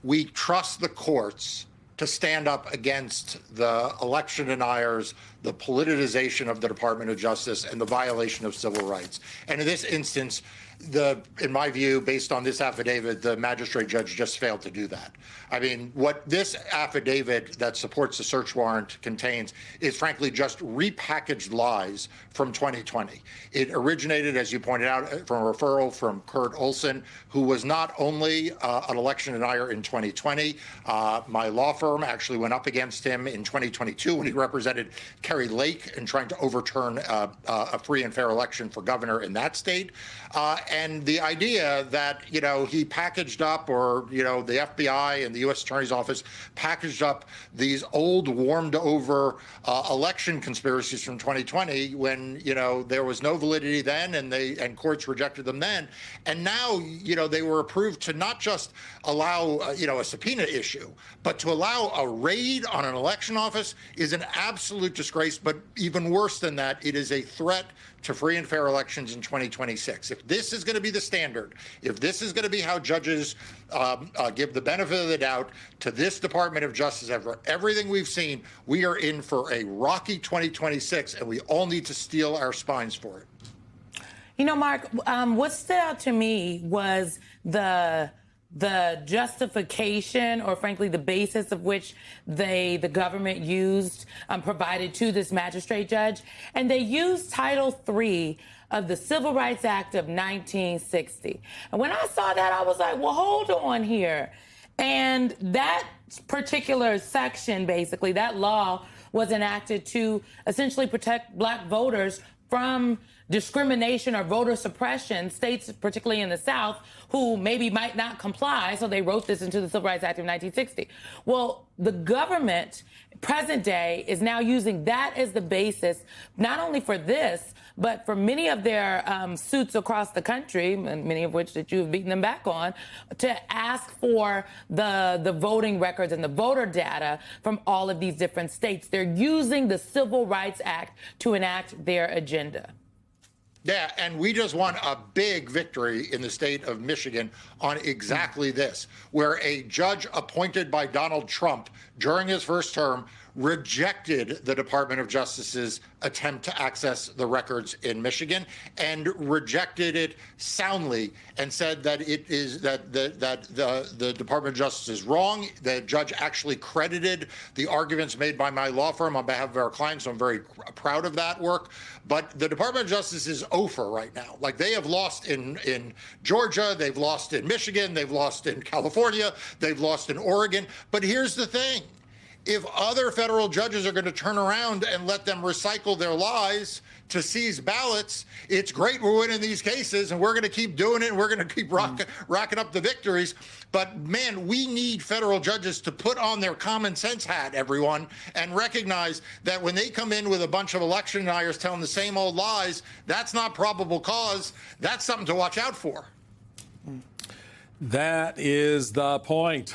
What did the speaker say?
we trust the courts to stand up against the election deniers, the politicization of the Department of Justice, and the violation of civil rights. And in this instance, in my view, based on this affidavit, the magistrate judge just failed to do that. I mean, what this affidavit that supports the search warrant contains is frankly just repackaged lies from 2020. It originated, as you pointed out, from a referral from Kurt Olson, who was not only an election denier in 2020. My law firm actually went up against him in 2022 when he represented Kerry Lake in trying to overturn a free and fair election for governor in that state. And the idea that, he packaged up, or, the FBI and the U.S. Attorney's Office packaged up these old, warmed over election conspiracies from 2020 when, there was no validity then, and courts rejected them then. And now, they were approved to not just allow, a subpoena issue, but to allow a raid on an election office is an absolute disgrace. But even worse than that, it is a threat to free and fair elections in 2026. If this is going to be the standard, if this is going to be how judges give the benefit of the doubt to this Department of Justice after everything we've seen, we are in for a rocky 2026, and we all need to steel our spines for it. Mark, what stood out to me was the justification, or frankly the basis of which the government used, provided to this magistrate judge. And they used Title III of the Civil Rights Act of 1960. And when I saw that, I was like, well, hold on here. And that particular section, basically, that law was enacted to essentially protect Black voters from discrimination or voter suppression. States, particularly in the South, who maybe might not comply, so they wrote this into the Civil Rights Act of 1960. Well, the government, present day, is now using that as the basis, not only for this, but for many of their suits across the country, and many of which that you've beaten them back on, to ask for the voting records and the voter data from all of these different states. They're using the Civil Rights Act to enact their agenda. Yeah, and we just won a big victory in the state of Michigan on exactly this, where a judge appointed by Donald Trump during his first term rejected the Department of Justice's attempt to access the records in Michigan, and rejected it soundly, and said that it is that the Department of Justice is wrong. The judge actually credited the arguments made by my law firm on behalf of our clients, so I'm very proud of that work. But the Department of Justice is over right now. Like, they have lost in Georgia, they've lost in Michigan, they've lost in California, they've lost in Oregon. But here's the thing. If other federal judges are going to turn around and let them recycle their lies to seize ballots, it's great we're winning these cases, and we're going to keep doing it, and we're going to keep racking up the victories. But, man, we need federal judges to put on their common sense hat, everyone, and recognize that when they come in with a bunch of election deniers telling the same old lies, that's not probable cause. That's something to watch out for. That is the point.